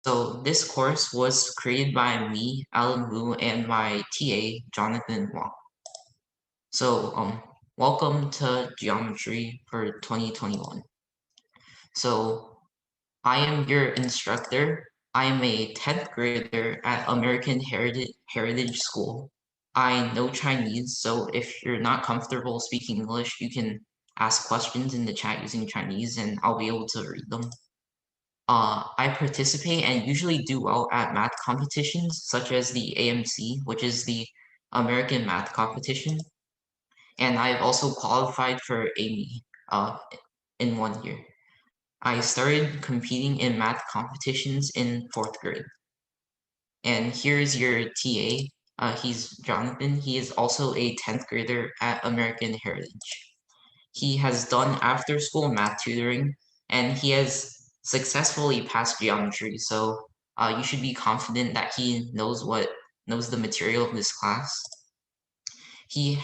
So this course was created by me, Alan Wu, and my TA, Jonathan Wang. So welcome to Geometry for 2021. So I am your instructor. I am a 10th grader at American Heritage School. I know Chinese, so if you're not comfortable speaking English, you can ask questions in the chat using Chinese and I'll be able to read them. I participate and usually do well at math competitions, such as the AMC, which is the American Math Competition. And I've also qualified for AME in 1 year. I started competing in math competitions in 4th grade. And here's your TA. He's Jonathan. He is also a 10th grader at American Heritage. He has done after school math tutoring and he has successfully passed geometry. So you should be confident that he knows the material of this class. He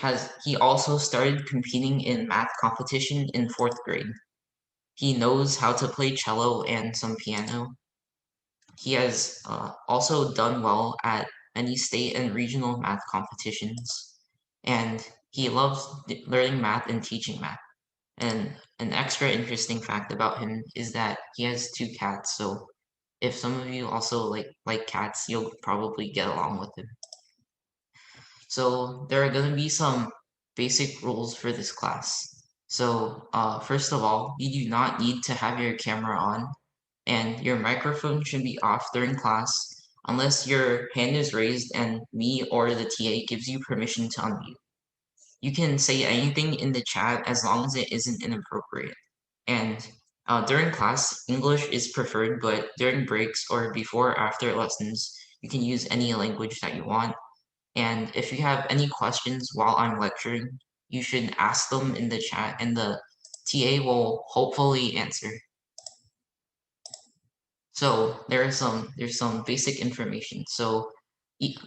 also started competing in math competition in 4th grade. He knows how to play cello and some piano. He has also done well at many state and regional math competitions. And he loves learning math and teaching math. And an extra interesting fact about him is that he has 2 cats, so if some of you also like cats, you'll probably get along with him. So there are going to be some basic rules for this class. So first of all, you do not need to have your camera on, and your microphone should be off during class unless your hand is raised and me or the TA gives you permission to unmute. You can say anything in the chat as long as it isn't inappropriate. And during class, English is preferred, but during breaks or before or after lessons, you can use any language that you want. And if you have any questions while I'm lecturing, you should ask them in the chat and the TA will hopefully answer. So there's some basic information. So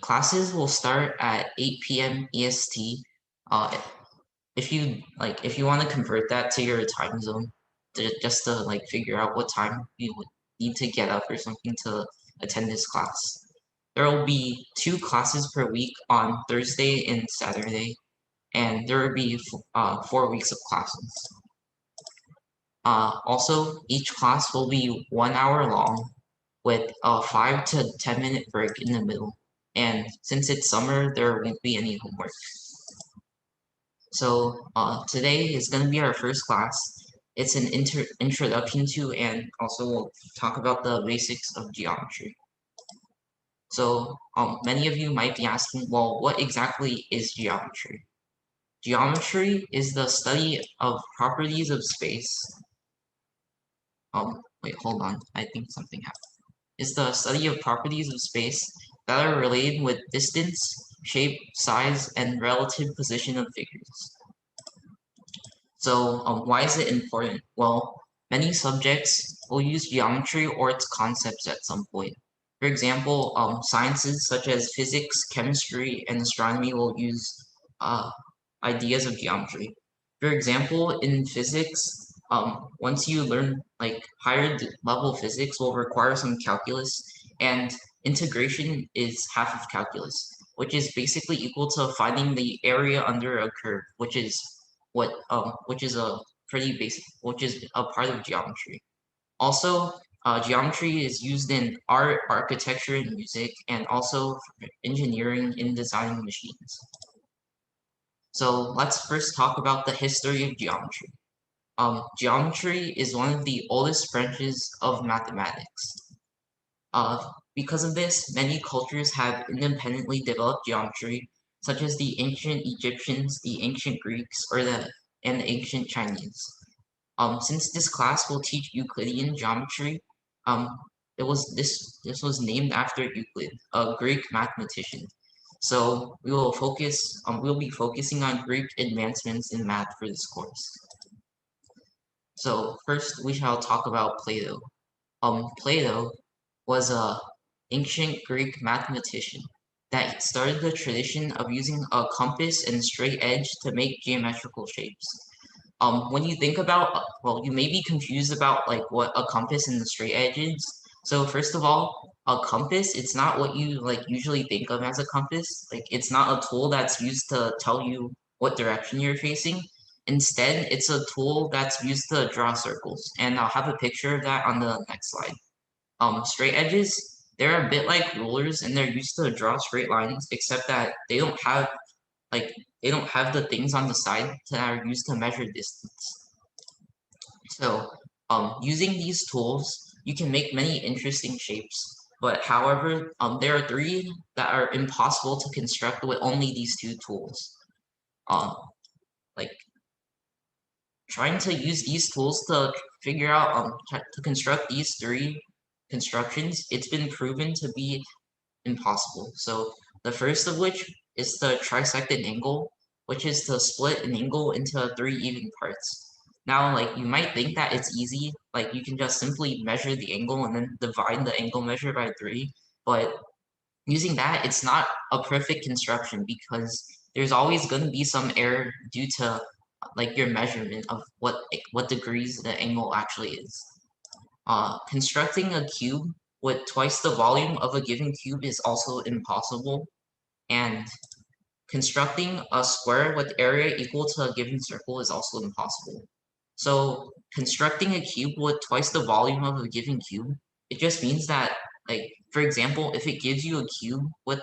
classes will start at 8 p.m. EST. If you want to convert that to your time zone, just to figure out what time you would need to get up or something to attend this class. There will be 2 classes per week on Thursday and Saturday, and there will be 4 weeks of classes. Also, each class will be 1 hour long with a 5 to 10 minute break in the middle. And since it's summer, there won't be any homework. So today is going to be our first class. It's an introduction to, and also we'll talk about the basics of geometry. So many of you might be asking, well, what exactly is geometry? Geometry is the study of properties of space. Wait, hold on. I think something happened. It's the study of properties of space that are related with distance, shape, size, and relative position of figures. So why is it important? Well, many subjects will use geometry or its concepts at some point. For example, sciences such as physics, chemistry, and astronomy will use ideas of geometry. For example, in physics, once you learn higher level physics will require some calculus, and integration is half of calculus, which is basically equal to finding the area under a curve, which is a pretty basic, which is a part of geometry. Also, geometry is used in art, architecture, and music, and also engineering in designing machines. So let's first talk about the history of geometry. Geometry is one of the oldest branches of mathematics. Because of this, many cultures have independently developed geometry, such as the ancient Egyptians, the ancient Greeks, and the ancient Chinese. Since this class will teach Euclidean geometry, this was named after Euclid, a Greek mathematician. So we'll be focusing on Greek advancements in math for this course. So first we shall talk about Plato. Plato was an ancient Greek mathematician that started the tradition of using a compass and straight edge to make geometrical shapes. When you think about, well, you may be confused about what a compass and the straight edge is. So first of all, a compass, it's not what you like usually think of as a compass. Like it's not a tool that's used to tell you what direction you're facing. Instead, it's a tool that's used to draw circles. And I'll have a picture of that on the next slide. Straight edges, they're a bit like rulers and they're used to draw straight lines, except that like they don't have the things on the side that are used to measure distance. So using these tools, you can make many interesting shapes. But however, there are three that are impossible to construct with only these two tools. Um, like trying to use these tools to figure out to construct these three constructions, it's been proven to be impossible. So the first of which is the trisected angle, which is to split an angle into three even parts. Now, like you might think that it's easy, like you can just simply measure the angle and then divide the angle measure by 3, but using that, it's not a perfect construction because there's always going to be some error due to like your measurement of what degrees the angle actually is. Constructing a cube with twice the volume of a given cube is also impossible, and constructing a square with area equal to a given circle is also impossible. So constructing a cube with twice the volume of a given cube, it just means that, like, for example, if it gives you a cube with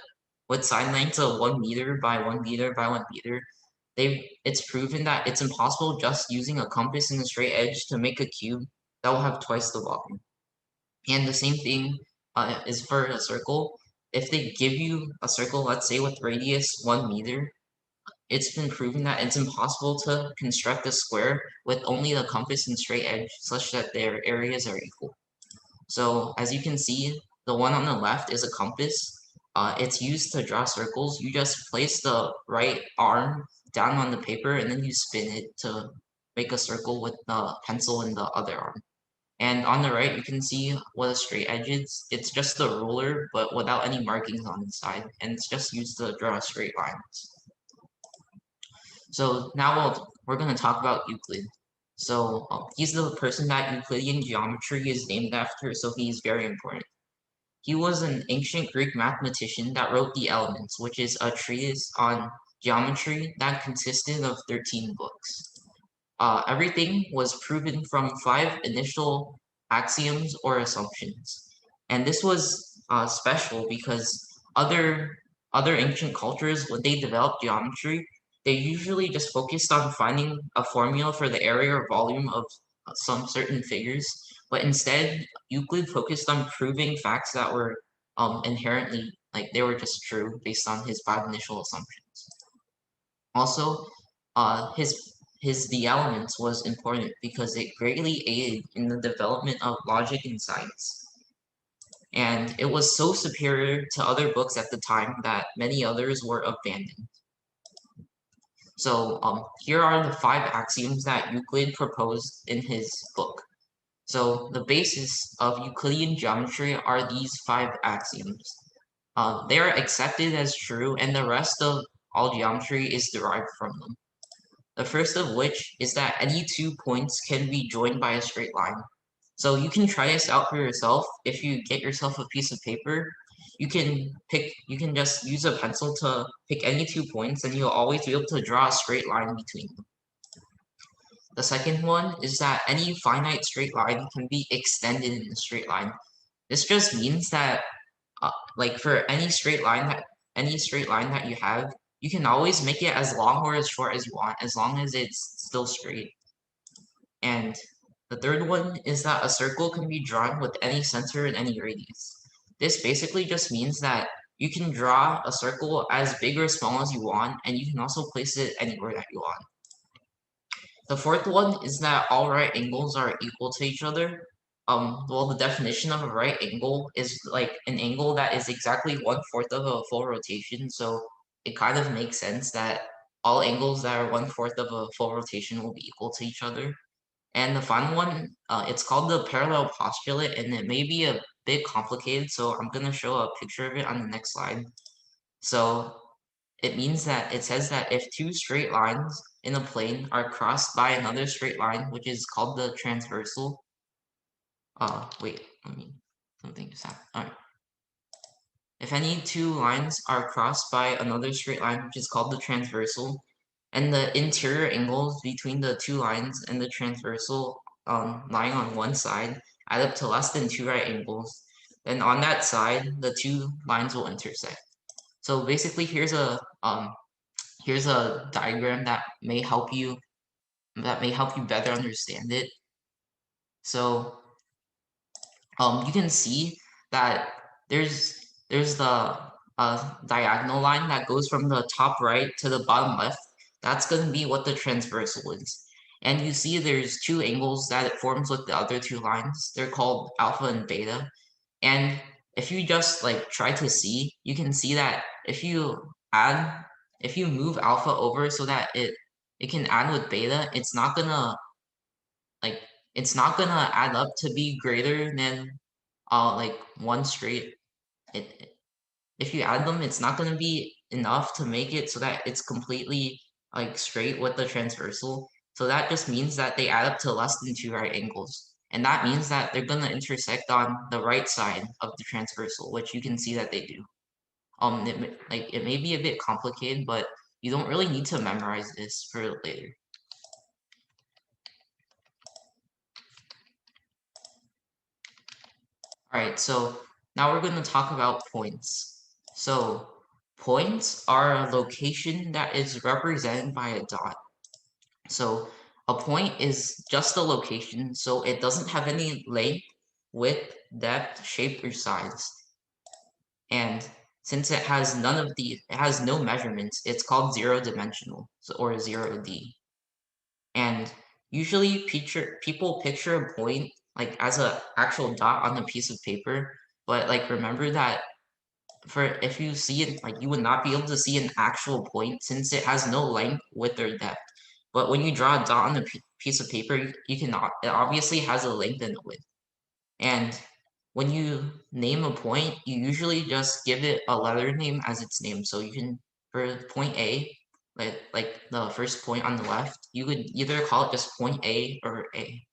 side lengths of 1 meter by 1 meter by 1 meter, it's proven that it's impossible just using a compass and a straight edge to make a cube that will have twice the volume. And the same thing is for a circle. If they give you a circle, let's say with radius 1 meter, it's been proven that it's impossible to construct a square with only the compass and straight edge such that their areas are equal. So as you can see, the one on the left is a compass. It's used to draw circles. You just place the right arm down on the paper and then you spin it to make a circle with the pencil in the other arm. And on the right, you can see what a straight edge is. It's just a ruler, but without any markings on the side, and it's just used to draw straight lines. So now we're going to talk about Euclid. So he's the person that Euclidean geometry is named after, so he's very important. He was an ancient Greek mathematician that wrote the Elements, which is a treatise on geometry that consisted of 13 books. Everything was proven from 5 initial axioms or assumptions. And this was special because other ancient cultures, when they developed geometry, they usually just focused on finding a formula for the area or volume of some certain figures. But instead, Euclid focused on proving facts that were inherently, like they were just true based on his 5 initial assumptions. Also, his The Elements was important because it greatly aided in the development of logic and science. And it was so superior to other books at the time that many others were abandoned. So here are the 5 axioms that Euclid proposed in his book. So the basis of Euclidean geometry are these 5 axioms. They are accepted as true, and the rest of all geometry is derived from them. The first of which is that any 2 points can be joined by a straight line. So you can try this out for yourself. If you get yourself a piece of paper, you can just use a pencil to pick any 2 points and you'll always be able to draw a straight line between them. The second one is that any finite straight line can be extended in a straight line. This just means that like for any straight line that you have, you can always make it as long or as short as you want, as long as it's still straight. And the third one is that a circle can be drawn with any center and any radius. This basically just means that you can draw a circle as big or small as you want, and you can also place it anywhere that you want. The fourth one is that all right angles are equal to each other. Well, the definition of a right angle is like an angle that is exactly 1/4 of a full rotation, so it kind of makes sense that all angles that are 1/4 of a full rotation will be equal to each other. And the final one, it's called the parallel postulate, and it may be a bit complicated, so I'm going to show a picture of it on the next slide. So it means that it says that if 2 straight lines in a plane are crossed by another straight line, which is called the transversal, wait, let me something just happened. All right. If any two lines are crossed by another straight line, which is called the transversal, and the interior angles between the two lines and the transversal lying on one side add up to less than 2 right angles, then on that side, the two lines will intersect. So basically, here's a diagram that may help you better understand it. So you can see that there's the diagonal line that goes from the top right to the bottom left. That's going to be what the transversal is. And you see there's two angles that it forms with the other two lines. They're called alpha and beta. And if you just like try to see, you can see that if you move alpha over so that it can add with beta, it's not gonna like add up to be greater than like one straight. If you add them, it's not gonna be enough to make it so that it's completely like straight with the transversal. So that just means that they add up to less than 2 right angles. And that means that they're gonna intersect on the right side of the transversal, which you can see that they do. It may be a bit complicated, but you don't really need to memorize this for later. Alright, so now we're going to talk about points. So points are a location that is represented by a dot. So a point is just a location, so it doesn't have any length, width, depth, shape, or size. And since it has it has no measurements, it's called zero-dimensional, or 0D. And usually people picture a point like as a actual dot on a piece of paper, but like remember that if you see it, like you would not be able to see an actual point since it has no length, width, or depth. But when you draw a dot on a piece of paper, you can it obviously has a length and a width. And when you name a point, you usually just give it a letter name as its name. So you can, for point A, like the first point on the left, you could either call it just point A or A.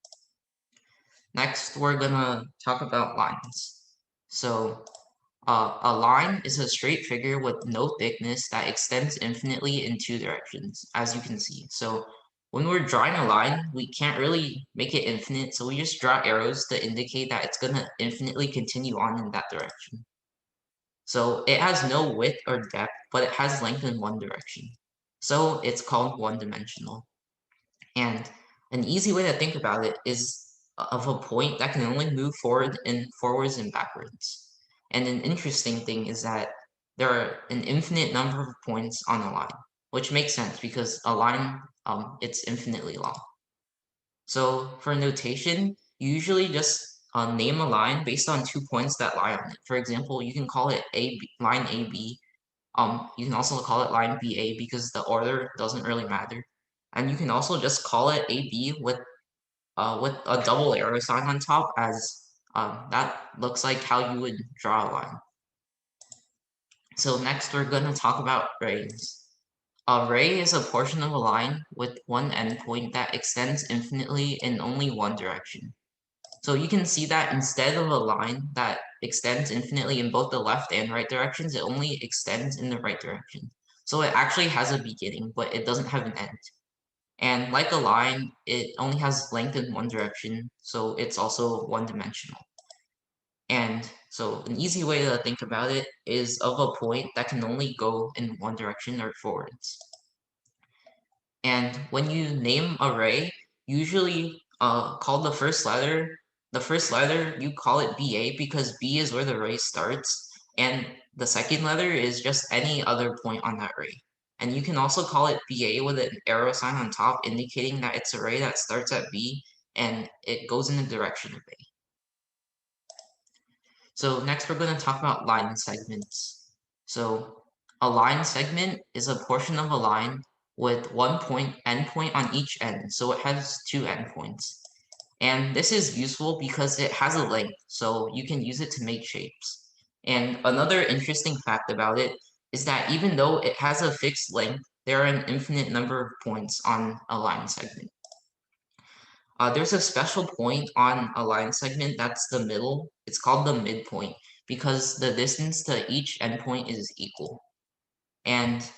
Next, we're gonna talk about lines. So a line is a straight figure with no thickness that extends infinitely in two directions, as you can see. So when we're drawing a line, we can't really make it infinite, so we just draw arrows to indicate that it's gonna infinitely continue on in that direction. So it has no width or depth, but it has length in one direction. So it's called one-dimensional. And an easy way to think about it is of a point that can only move forwards and backwards. And an interesting thing is that there are an infinite number of points on a line, which makes sense because a line, it's infinitely long. So for notation, you usually just name a line based on 2 points that lie on it. For example, you can call it line AB. You can also call it line BA because the order doesn't really matter. And you can also just call it AB with a double arrow sign on top, as that looks like how you would draw a line. So next we're going to talk about rays. A ray is a portion of a line with one endpoint that extends infinitely in only one direction. So you can see that instead of a line that extends infinitely in both the left and right directions, it only extends in the right direction. So it actually has a beginning, but it doesn't have an end. And like a line, it only has length in one direction, so it's also one-dimensional. And so an easy way to think about it is of a point that can only go in one direction or forwards. And when you name a ray, usually call the first letter, you call it BA because B is where the ray starts, and the second letter is just any other point on that ray. And you can also call it BA with an arrow sign on top indicating that it's a ray that starts at B and it goes in the direction of A. So next we're going to talk about line segments. So a line segment is a portion of a line with one endpoint on each end. So it has 2 endpoints. And this is useful because it has a length, so you can use it to make shapes. And another interesting fact about it is that even though it has a fixed length, there are an infinite number of points on a line segment. there's a special point on a line segment that's the middle. It's called the midpoint because the distance to each endpoint is equal. And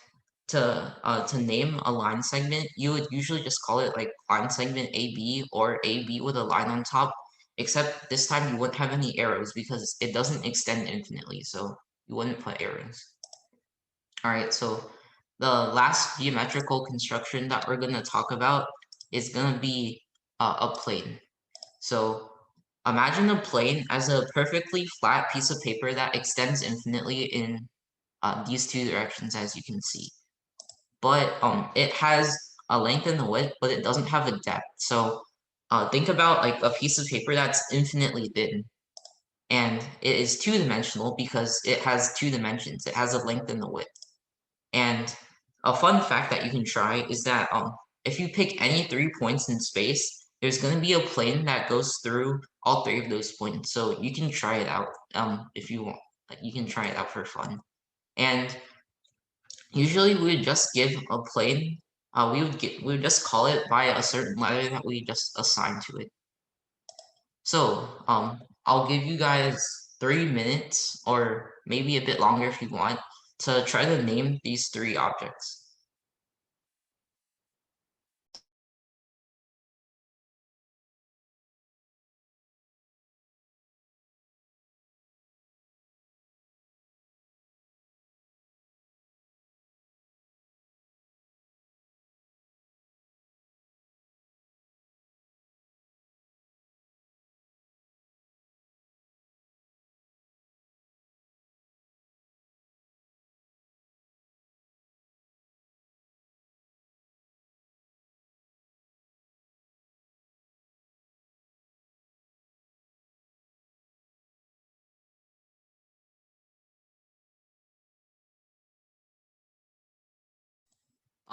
to name a line segment, you would usually just call it like line segment AB or AB with a line on top, except this time you wouldn't have any arrows because it doesn't extend infinitely, so you wouldn't put arrows. Alright, so the last geometrical construction that we're going to talk about is going to be a plane. So imagine a plane as a perfectly flat piece of paper that extends infinitely in these two directions, as you can see. But it has a length and a width, but it doesn't have a depth. So think about like a piece of paper that's infinitely thin, and it is two-dimensional because it has two dimensions. It has a length and a width. And a fun fact that you can try is that if you pick any 3 points in space, there's going to be a plane that goes through all 3 of those points. So you can try it out if you want. Like, you can try it out for fun. And usually we would just give a plane, we would just call it by a certain letter that we just assign to it. So I'll give you guys 3 minutes or maybe a bit longer if you want to try to name these 3 objects.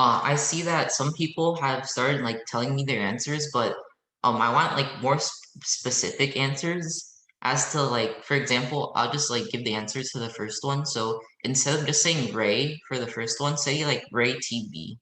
I see that some people have started like telling me their answers, but I want like more specific answers as to like, for example, I'll just like give the answers to the first one. So instead of just saying Ray for the first one, say like Ray TB.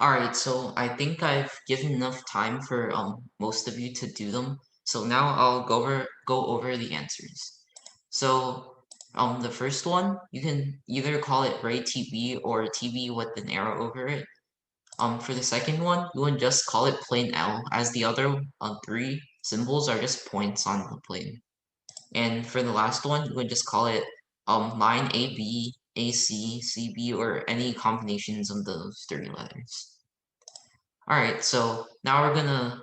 All right, so I think I've given enough time for most of you to do them. So now I'll go over the answers. So The first one, you can either call it ray TB or TB with an arrow over it. For the second one, you would just call it plane L, as the other three symbols are just points on the plane. And for the last one, you would just call it line AB, AC, CB, or any combinations of those three letters. All right, so now we're gonna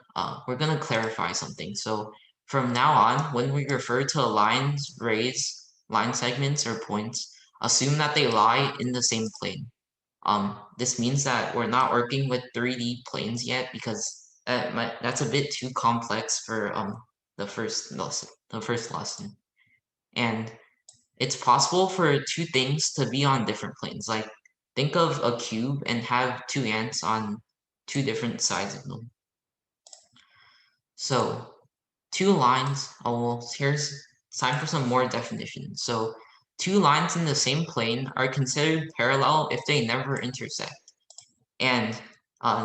clarify something. So from now on, when we refer to lines, rays, line segments, or points, assume that they lie in the same plane. This means that we're not working with 3D planes yet because that's a bit too complex for the first lesson. And it's possible for two things to be on different planes. Like think of a cube and have two ants on two different sides of them. So two lines, oh well, here's time for some more definitions. So two lines in the same plane are considered parallel if they never intersect. And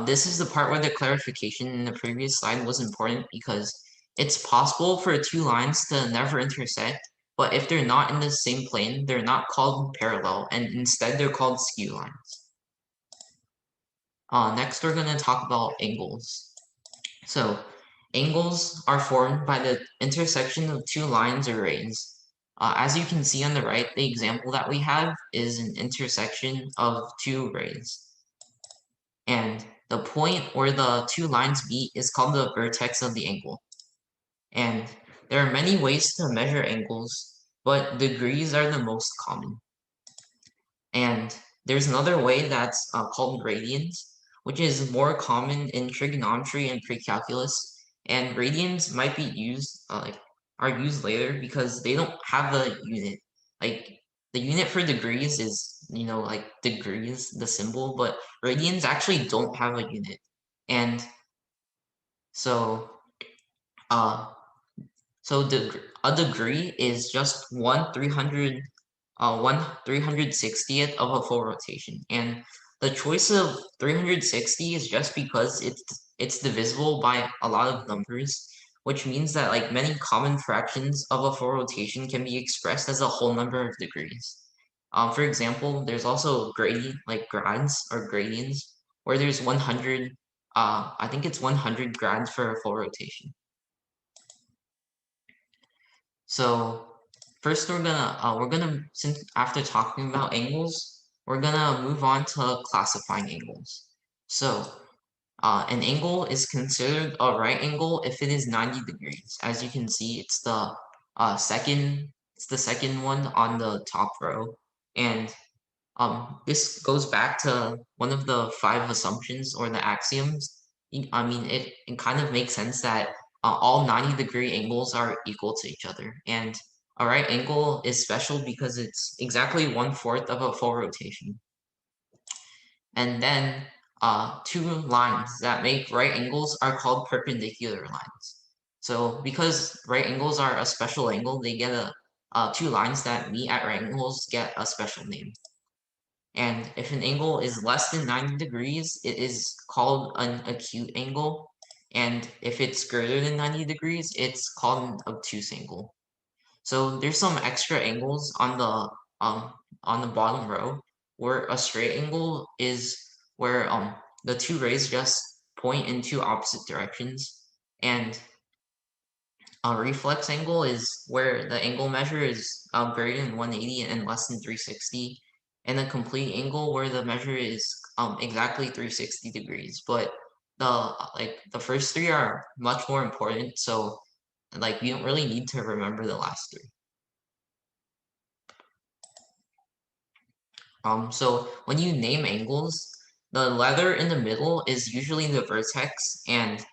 this is the part where the clarification in the previous slide was important because it's possible for two lines to never intersect, but if they're not in the same plane, they're not called parallel, and instead they're called skew lines. Next, we're going to talk about angles. So, angles are formed by the intersection of two lines or rays. As you can see on the right, the example that we have is an intersection of two rays. And the point where the two lines meet is called the vertex of the angle. And there are many ways to measure angles, but degrees are the most common. And there's another way that's called radians, which is more common in trigonometry and pre-calculus. And radians might be used, are used later because they don't have a unit. Like the unit for degrees is, like degrees, the symbol, but radians actually don't have a unit. And so, a degree is just 1/360th of a full rotation. And the choice of 360 is just because it's divisible by a lot of numbers, which means that like many common fractions of a full rotation can be expressed as a whole number of degrees. For example, there's also gradient, like grads or gradients, where there's 100, I think it's 100 grads for a full rotation. So first we're gonna since after talking about angles, we're gonna move on to classifying angles. So an angle is considered a right angle if it is 90 degrees. As you can see, it's the second one on the top row. And this goes back to one of the 5 assumptions or the axioms. I mean, it kind of makes sense that all 90-degree angles are equal to each other. And a right angle is special because it's exactly 1/4 of a full rotation. And then two lines that make right angles are called perpendicular lines. So because right angles are a special angle, they get two lines that meet at right angles get a special name. And if an angle is less than 90 degrees, it is called an acute angle. And if it's greater than 90 degrees, it's called an obtuse angle. So there's some extra angles on the bottom row where a straight angle is where the two rays just point in two opposite directions. And a reflex angle is where the angle measure is greater than 180 and less than 360, and a complete angle where the measure is exactly 360 degrees. But the first three are much more important, so like you don't really need to remember the last three. So when you name angles, the letter in the middle is usually the vertex, and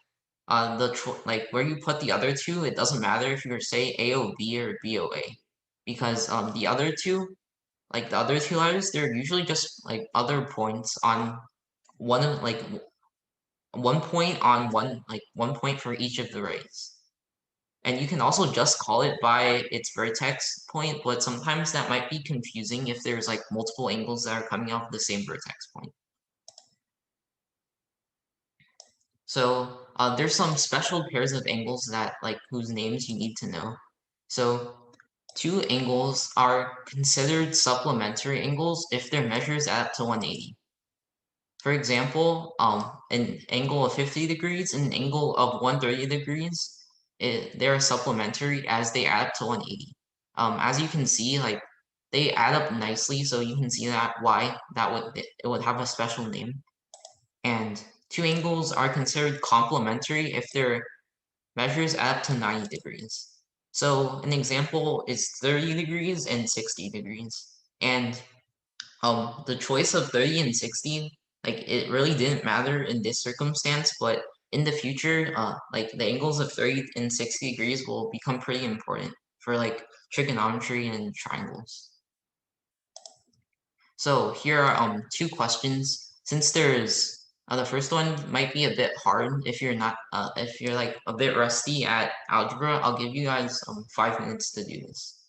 like where you put the other two, it doesn't matter if you're say AOB or BOA, because the other two, like the other two letters, they're usually just like other points on one of like one point on one point for each of the rays. And you can also just call it by its vertex point, but sometimes that might be confusing if there's like multiple angles that are coming off the same vertex point. So there's some special pairs of angles that like whose names you need to know. So Two angles are considered supplementary angles if their measures add up to 180. For example, an angle of 50 degrees and an angle of 130 degrees, they're supplementary as they add up to 180. As you can see, like they add up nicely, so you can see that why it would have a special name. And two angles are considered complementary if their measures add up to 90 degrees. So an example is 30 degrees and 60 degrees. And the choice of 30 and 60, like it really didn't matter in this circumstance, but in the future, like the angles of 30 and 60 degrees will become pretty important for like trigonometry and triangles. So here are two questions. Since there's the first one might be a bit hard if you're not if you're like a bit rusty at algebra, I'll give you guys 5 minutes to do this.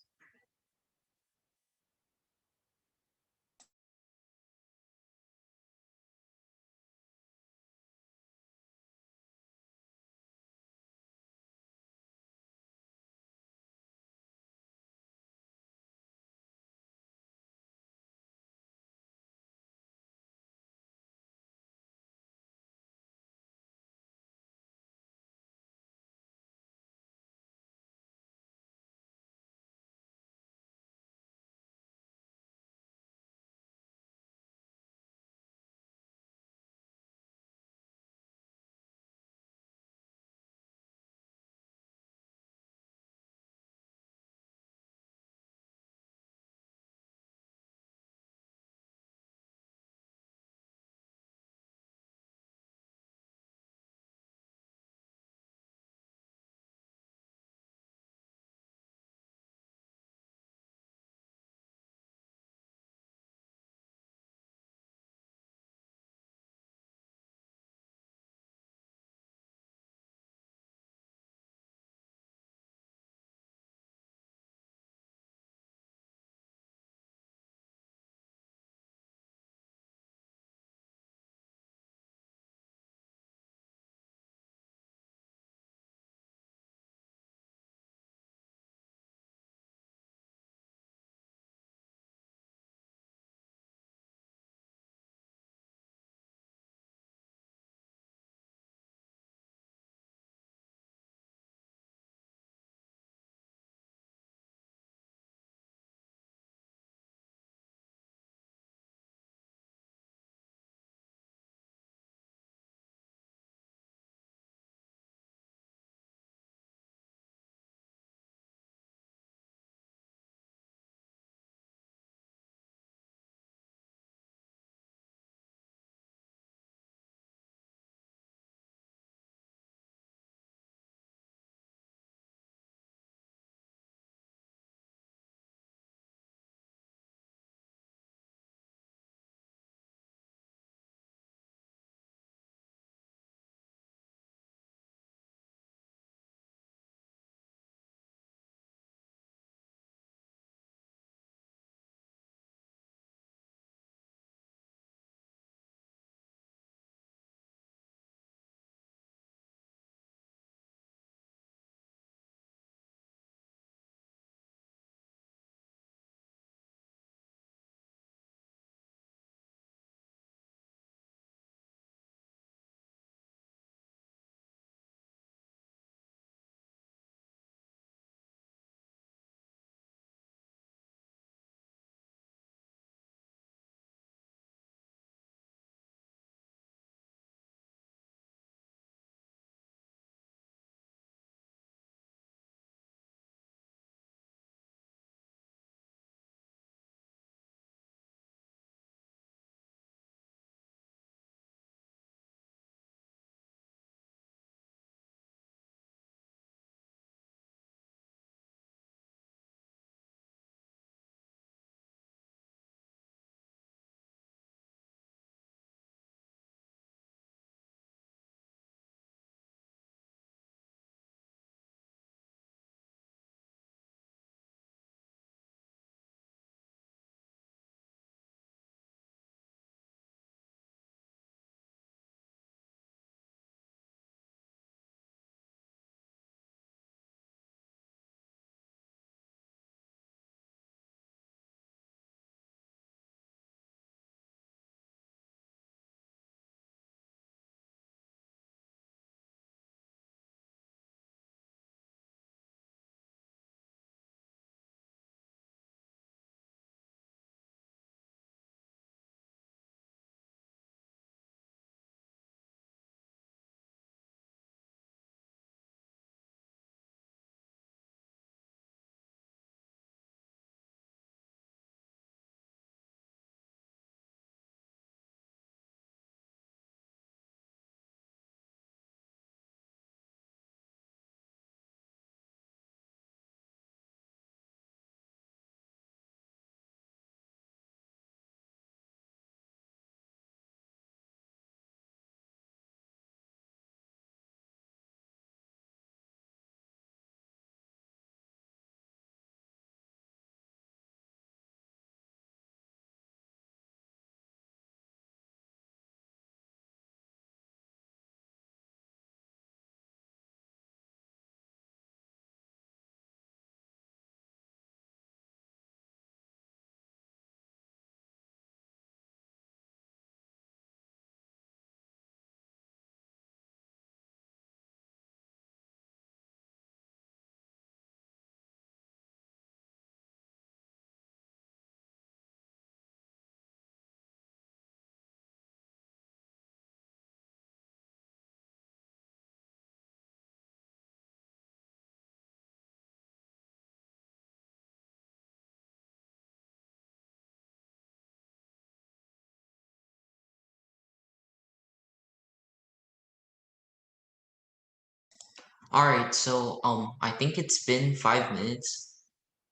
Alright, so I think it's been 5 minutes.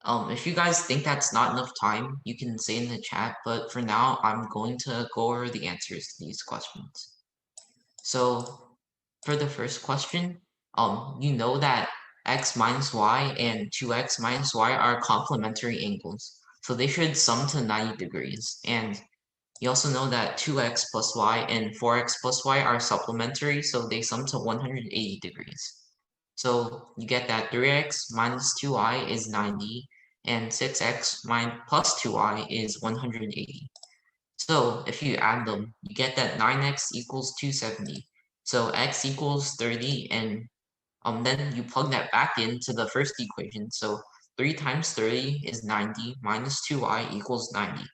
If you guys think that's not enough time, you can say in the chat, but for now, I'm going to go over the answers to these questions. So for the first question, you know that x minus y and 2x minus y are complementary angles, so they should sum to 90 degrees. And you also know that 2x plus y and 4x plus y are supplementary, so they sum to 180 degrees. So you get that 3x minus 2y is 90, and 6x plus 2y is 180. So if you add them, you get that 9x equals 270. So x equals 30, and then you plug that back into the first equation. So 3 times 30 is 90, minus 2y equals 90.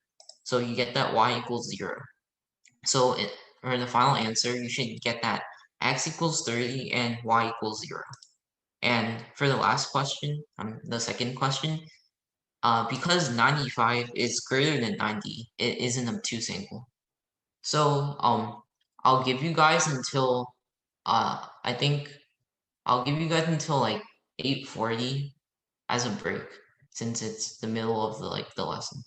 So you get that y equals 0. So for the final answer, you should get that x equals 30 and y equals 0. And for the last question, the second question, because 95 is greater than 90, it is an obtuse angle. So I'll give you guys until I think I'll give you guys until like 8:40 as a break, since it's the middle of the lesson.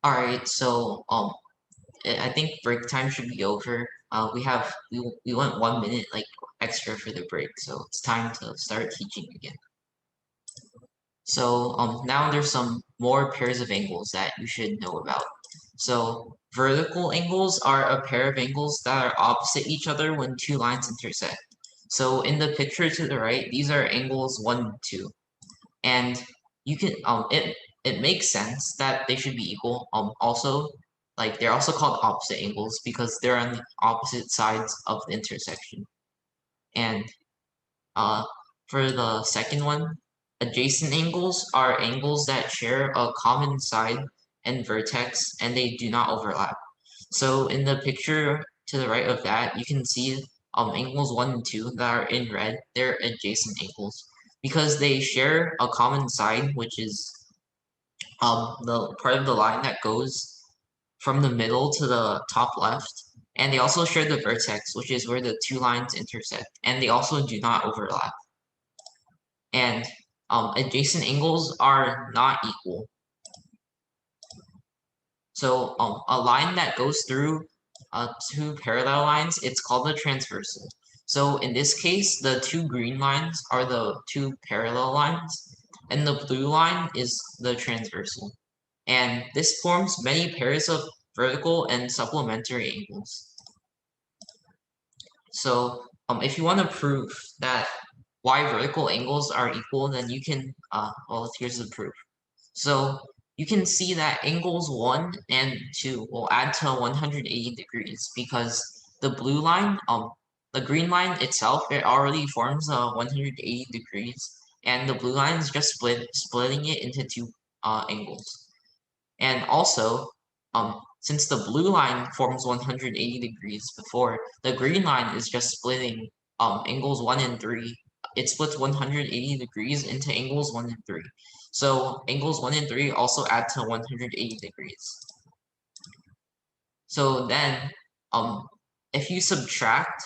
All right, so I think break time should be over. We went 1 minute like extra for the break, so it's time to start teaching again. So now there's some more pairs of angles that you should know about. So vertical angles are a pair of angles that are opposite each other when two lines intersect. So in the picture to the right, these are angles 1 and 2. And you can it makes sense that they should be equal. Also, like they're also called opposite angles because they're on the opposite sides of the intersection. And uh for the second one, adjacent angles are angles that share a common side and vertex and they do not overlap. So in the picture to the right of that, you can see angles 1 and 2 that are in red. They're adjacent angles because they share a common side, which is the part of the line that goes from the middle to the top left. And they also share the vertex, which is where the two lines intersect, and they also do not overlap. And adjacent angles are not equal. So a line that goes through two parallel lines, it's called a transversal. So in this case, the two green lines are the two parallel lines, and the blue line is the transversal. And this forms many pairs of vertical and supplementary angles. So if you want to prove that why vertical angles are equal, then you can, well, here's the proof. So you can see that angles 1 and 2 will add to 180 degrees because the blue line, the green line itself, it already forms 180 degrees, and the blue line is just splitting it into two angles. And also, since the blue line forms 180 degrees before, the green line is just splitting angles 1 and 3. It splits 180 degrees into angles 1 and 3. So angles 1 and 3 also add to 180 degrees. So then, if you subtract,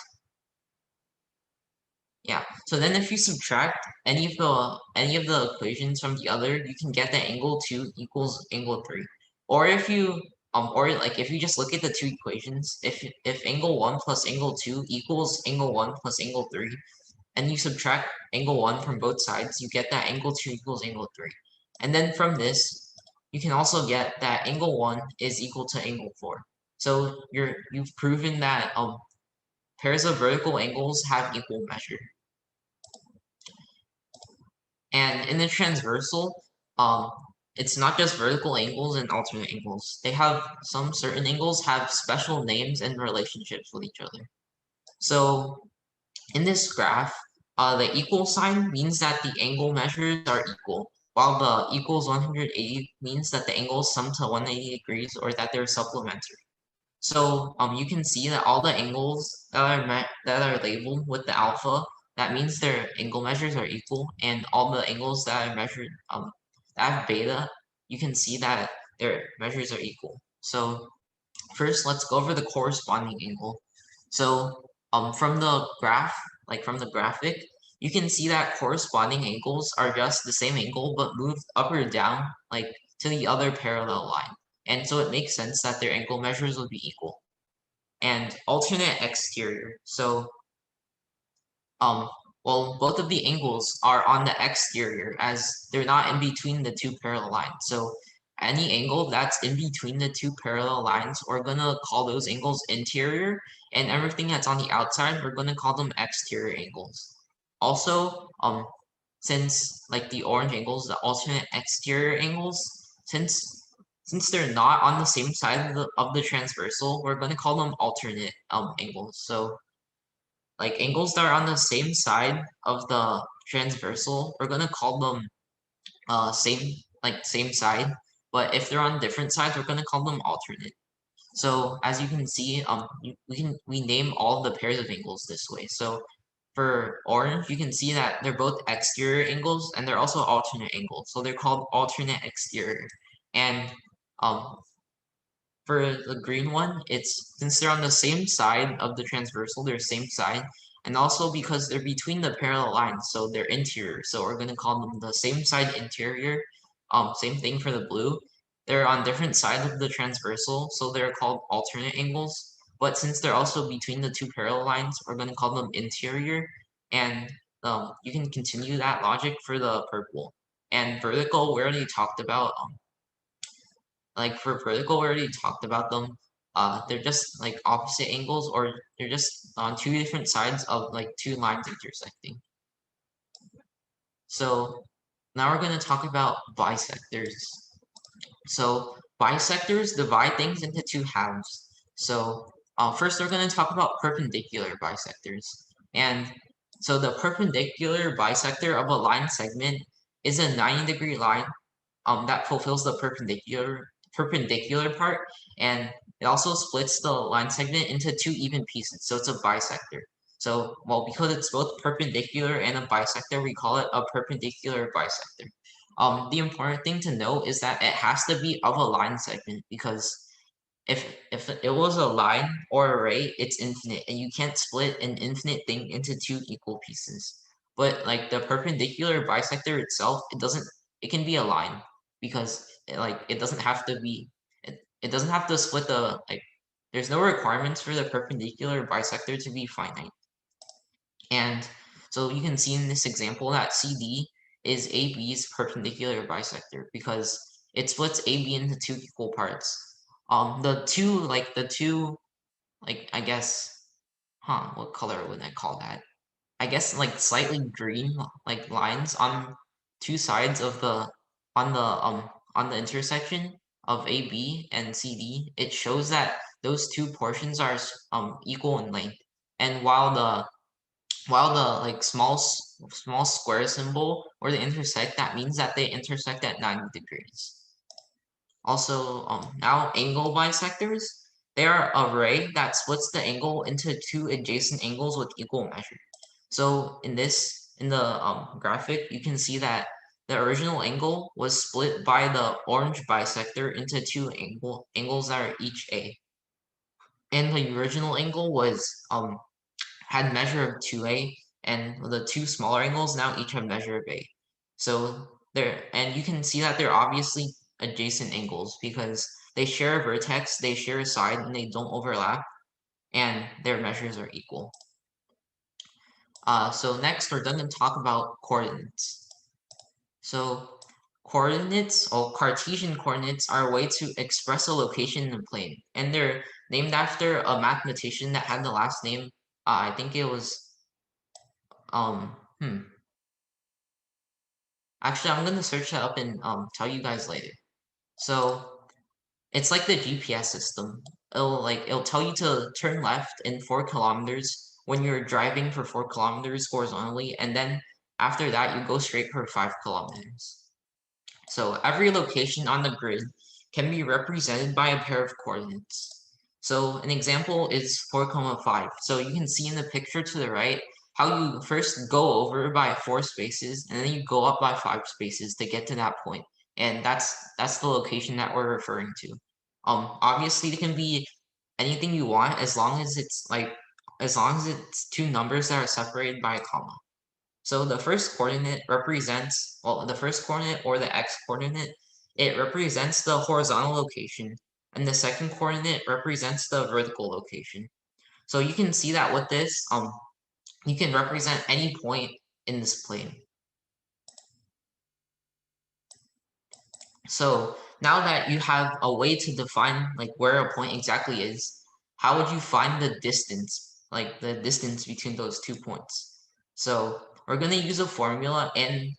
so then if you subtract any of the equations from the other, you can get that angle 2 equals angle 3. Or if you if you just look at the two equations, if angle 1 plus angle 2 equals angle 1 plus angle 3, and you subtract angle 1 from both sides, you get that angle 2 equals angle 3. And then from this, you can also get that angle 1 is equal to angle 4. So you've proven that pairs of vertical angles have equal measure. And in the transversal, it's not just vertical angles and alternate angles. They have some certain angles have special names and relationships with each other. So in this graph, the equal sign means that the angle measures are equal, while the equals 180 means that the angles sum to 180 degrees or that they're supplementary. So you can see that all the angles that are labeled with the alpha, that means their angle measures are equal, and all the angles that are measured that have beta, you can see that their measures are equal. So first, let's go over the corresponding angle. So from the graph, like from the graphic, you can see that corresponding angles are just the same angle but moved up or down like to the other parallel line. And so it makes sense that their angle measures would be equal. And alternate exterior. So well, both of the angles are on the exterior as they're not in between the two parallel lines. So any angle that's in between the two parallel lines, we're gonna call those angles interior, and everything that's on the outside, we're gonna call them exterior angles. Also, since like the orange angles, the alternate exterior angles, since they're not on the same side of the transversal, we're gonna call them alternate angles. So like angles that are on the same side of the transversal, we're gonna call them same side. But if they're on different sides, we're gonna call them alternate. So as you can see, we name all the pairs of angles this way. So for orange, you can see that they're both exterior angles and they're also alternate angles. So they're called alternate exterior. And um, for the green one, it's since they're on the same side of the transversal, they're same side, and also because they're between the parallel lines, so they're interior. So we're gonna call them the same side interior. Same thing for the blue. they're on different sides of the transversal, so they're called alternate angles. But since they're also between the two parallel lines, we're going to call them interior. And you can continue that logic for the purple. And vertical, we already talked about. Like for vertical, we already talked about them. They're just like opposite angles, or they're just on two different sides of like two lines intersecting. So now we're going to talk about bisectors. So bisectors divide things into two halves. So first we're going to talk about perpendicular bisectors. And so the perpendicular bisector of a line segment is a 90-degree line that fulfills the perpendicular part, and it also splits the line segment into two even pieces, so it's a bisector. So, well, because it's both perpendicular and a bisector, we call it a perpendicular bisector. The important thing to note is that it has to be of a line segment, because if it was a line or a ray, it's infinite, and you can't split an infinite thing into two equal pieces. But like the perpendicular bisector itself, it can be a line, because it doesn't have to be it doesn't have to split the there's no requirements for the perpendicular bisector to be finite. And so you can see in this example that CD is AB's perpendicular bisector, because it splits AB into two equal parts. The two I guess, what color would I call that? I guess like slightly green like lines on two sides of the on the on the intersection of AB and CD. It shows that those two portions are equal in length. And while the like small square symbol where they intersect, that means that they intersect at 90 degrees. Also, now angle bisectors, they are a ray that splits the angle into two adjacent angles with equal measure. So in the graphic, you can see that the original angle was split by the orange bisector into two angles that are each A. And the original angle was had measure of 2A, and the two smaller angles now each have measure of A. So and you can see that they're obviously adjacent angles, because they share a vertex, they share a side, and they don't overlap, and their measures are equal. So next we're going to talk about coordinates. So coordinates, or Cartesian coordinates, are a way to express a location in a plane, and they're named after a mathematician that had the last name, I think it was um hmm actually, I'm gonna search that up and tell you guys later. So it's like the GPS system. It'll tell you to turn left in 4 kilometers when you're driving for 4 kilometers horizontally, and then after that you go straight for 5 kilometers. So every location on the grid can be represented by a pair of coordinates. So an example is 4,5. So you can see in the picture to the right how you first go over by 4 spaces, and then you go up by 5 spaces to get to that point. And that's the location that we're referring to. Obviously it can be anything you want, as long as it's two numbers that are separated by a comma. So the first coordinate represents, well, the first coordinate, or the x-coordinate, it represents the horizontal location, and the second coordinate represents the vertical location. So you can see that with this, you can represent any point in this plane. So now that you have a way to define like where a point exactly is, how would you find the distance, like the distance between those 2 points? So we're going to use a formula, and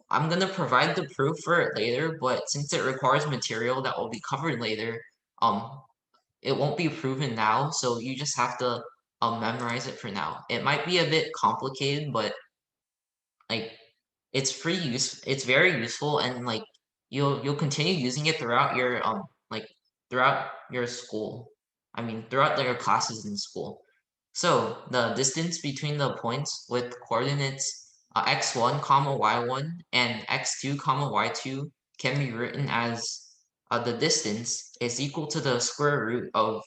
I'm going to provide the proof for it later, but since it requires material that will be covered later, it won't be proven now, so you just have to memorize it for now. It might be a bit complicated, but like it's very useful, and like you'll continue using it throughout your throughout your school. I mean, throughout your classes in school. So the distance between the points with coordinates x1 comma y1 and x2 comma y2 can be written as the distance is equal to the square root of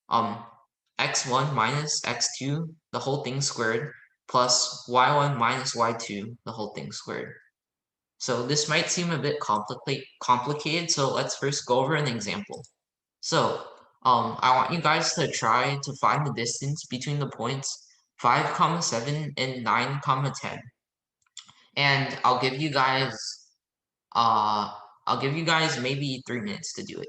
um x1 minus x2 the whole thing squared plus y1 minus y2 the whole thing squared. So this might seem a bit complicated, so let's first go over an example. So I want you guys to try to find the distance between the points 5, 7 and 9, 10. And uh I'll give you guys maybe 3 minutes to do it.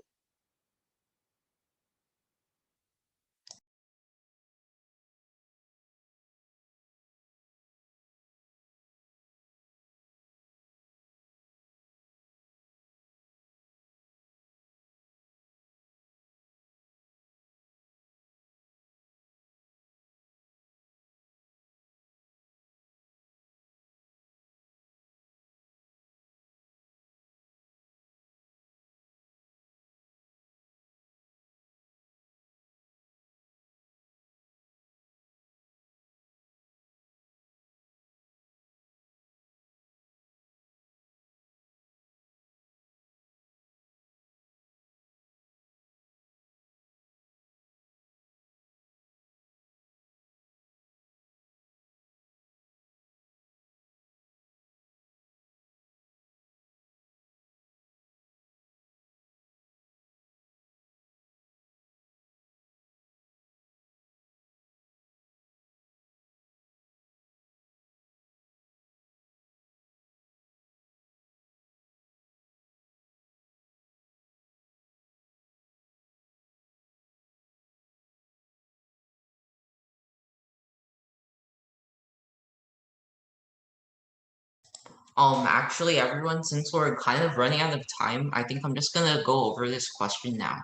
Actually, everyone, since we're kind of running out of time, I think I'm just gonna go over this question now.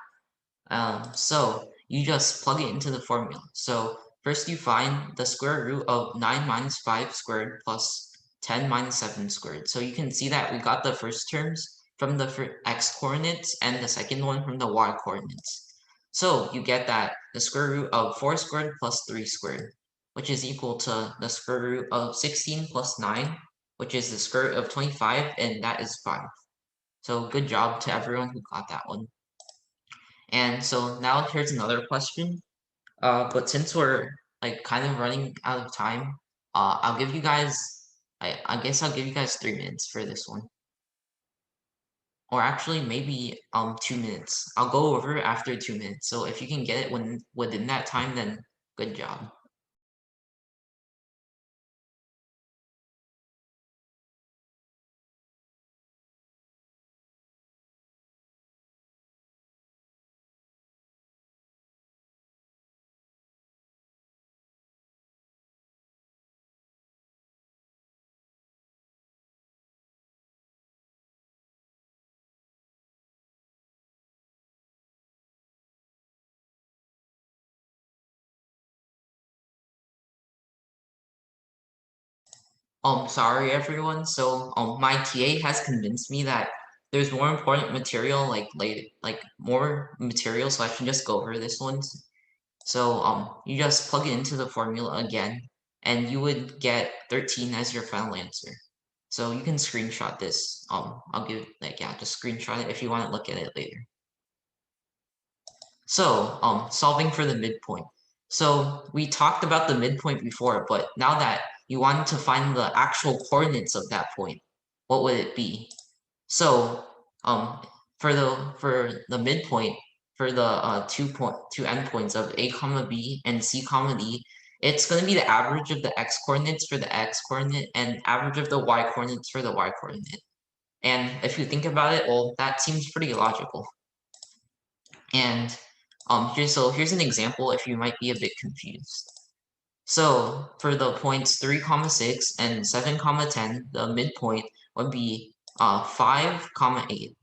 So you just plug it into the formula. So first you find the square root of 9 minus 5 squared plus 10 minus 7 squared. So you can see that we got the first terms from the x coordinates and the second one from the y coordinates. So you get that the square root of 4 squared plus 3 squared, which is equal to the square root of 16 plus 9, which is the square root of 25, and that is 5. So good job to everyone who got that one. And so now here's another question. But since we're like kind of running out of time, I'll give you guys, I guess I'll give you guys 3 minutes for this one. Or actually maybe 2 minutes. I'll go over after 2 minutes. So if you can get it within that time, then good job. Sorry everyone. So my TA has convinced me that there's more important material like more material, so I should just go over this one. So you just plug it into the formula again, and you would get 13 as your final answer. So you can screenshot this. I'll give just screenshot it if you want to look at it later. So solving for the midpoint. So we talked about the midpoint before, but now that you wanted to find the actual coordinates of that point, what would it be? So for the midpoint for the two endpoints of a comma b and c comma d, it's going to be the average of the x coordinates for the x coordinate and average of the y coordinates for the y coordinate. And if you think about it, well, that seems pretty logical. And here's an example if you might be a bit confused. So for the points 3, 6 and 7, 10, the midpoint would be 5, 8.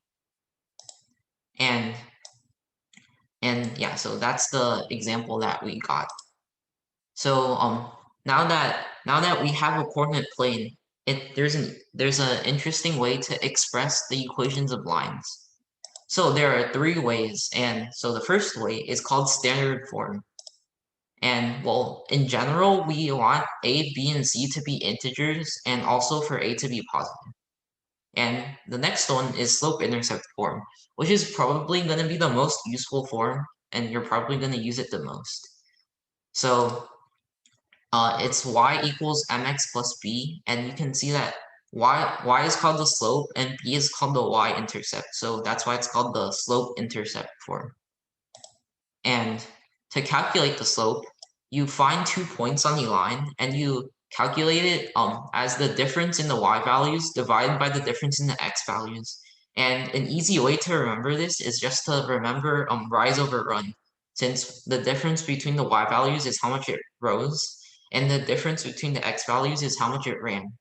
And yeah, so that's the example that we got. So now that we have a coordinate plane, there's an interesting way to express the equations of lines. So there are 3 ways, and so the first way is called standard form. And well, in general, we want a, b, and c to be integers, and also for a to be positive. And the next one is slope-intercept form, which is probably going to be the most useful form, and you're probably going to use it the most. So it's y equals mx plus b, and you can see that y is called the slope and b is called the y-intercept. So that's why it's called the slope-intercept form. And to calculate the slope, you find 2 points on the line and you calculate it as the difference in the y values divided by the difference in the x values. And an easy way to remember this is just to remember rise over run, since the difference between the y values is how much it rose, and the difference between the x values is how much it ran.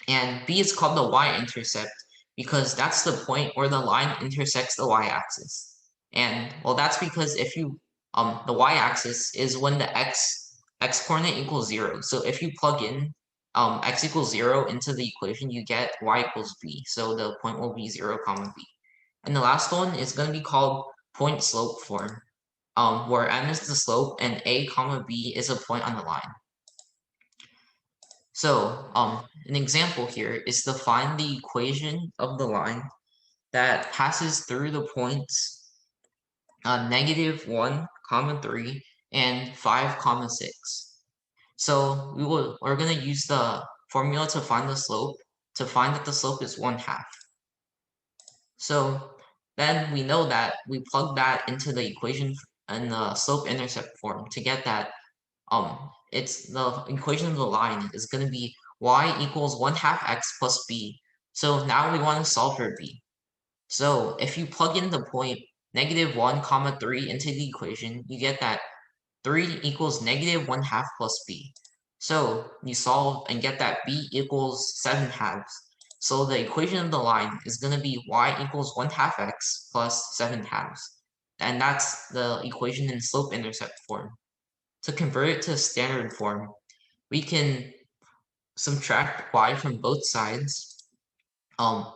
And b is called the y-intercept because that's the point where the line intersects the y-axis. And well, that's because if you the y-axis is when the x coordinate equals 0. So if you plug in x equals 0 into the equation, you get y equals b. So the point will be 0, comma b. And the last one is going to be called point slope form, where m is the slope and a comma b is a point on the line. So, an example here is to find the equation of the line that passes through the points -1, 3 and 5, 6. So we're going to use the formula to find the slope to find that the slope is 1/2. So then we know that we plug that into the equation in the slope-intercept form to get that it's the equation of the line is going to be y equals 1/2 x plus b. So now we want to solve for b. So if you plug in the point -1, 3 into the equation, you get that 3 equals -1/2 plus b. So you solve and get that b equals 7/2. So the equation of the line is going to be y equals 1/2 x plus 7/2. And that's the equation in slope-intercept form. To convert it to standard form, we can subtract y from both sides, and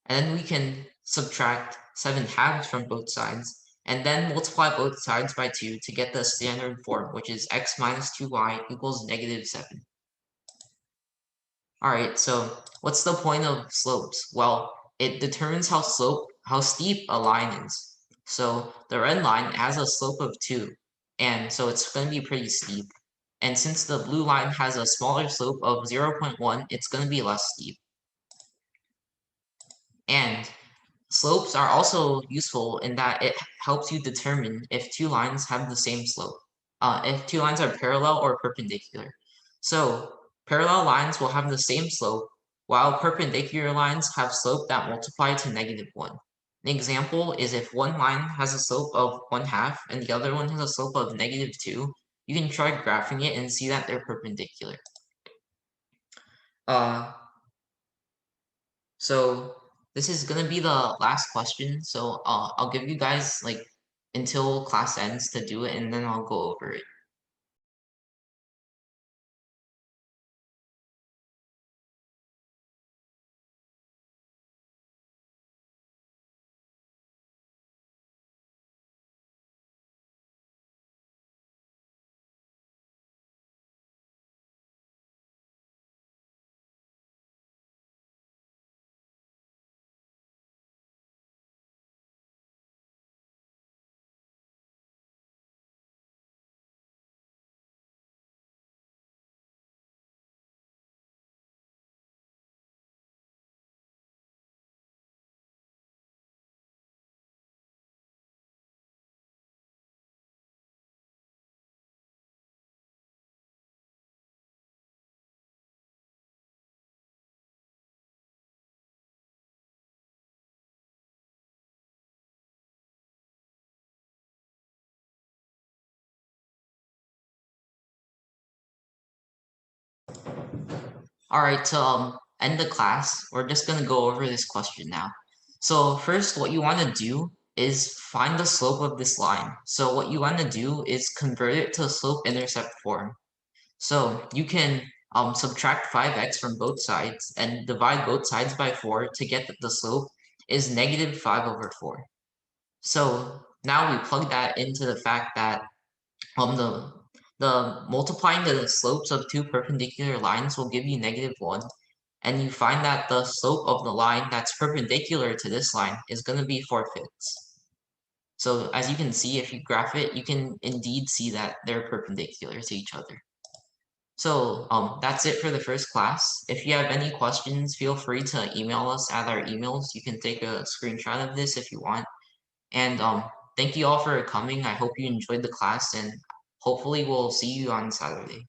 then we can subtract 7/2 from both sides, and then multiply both sides by 2 to get the standard form, which is x minus 2y equals -7. Alright, so what's the point of slopes? Well, it determines how steep a line is. So the red line has a slope of 2, and so it's going to be pretty steep. And since the blue line has a smaller slope of 0.1, it's going to be less steep. And slopes are also useful in that it helps you determine if two lines have the same slope, if two lines are parallel or perpendicular. So parallel lines will have the same slope, while perpendicular lines have slope that multiply to -1. An example is if one line has a slope of 1/2 and the other one has a slope of -2, you can try graphing it and see that they're perpendicular. So this is gonna be the last question. So I'll give you guys like until class ends to do it, and then I'll go over it. Alright, to end the class, we're just gonna go over this question now. So first, what you want to do is find the slope of this line. So what you want to do is convert it to slope-intercept form. So you can subtract 5x from both sides and divide both sides by 4 to get that the slope is -5/4. So now we plug that into the fact that the multiplying the slopes of two perpendicular lines will give you -1, and you find that the slope of the line that's perpendicular to this line is going to be 4/5. So as you can see, if you graph it, you can indeed see that they're perpendicular to each other. So that's it for the first class. If you have any questions, feel free to email us at our emails. You can take a screenshot of this if you want. And thank you all for coming. I hope you enjoyed the class, and hopefully we'll see you on Saturday.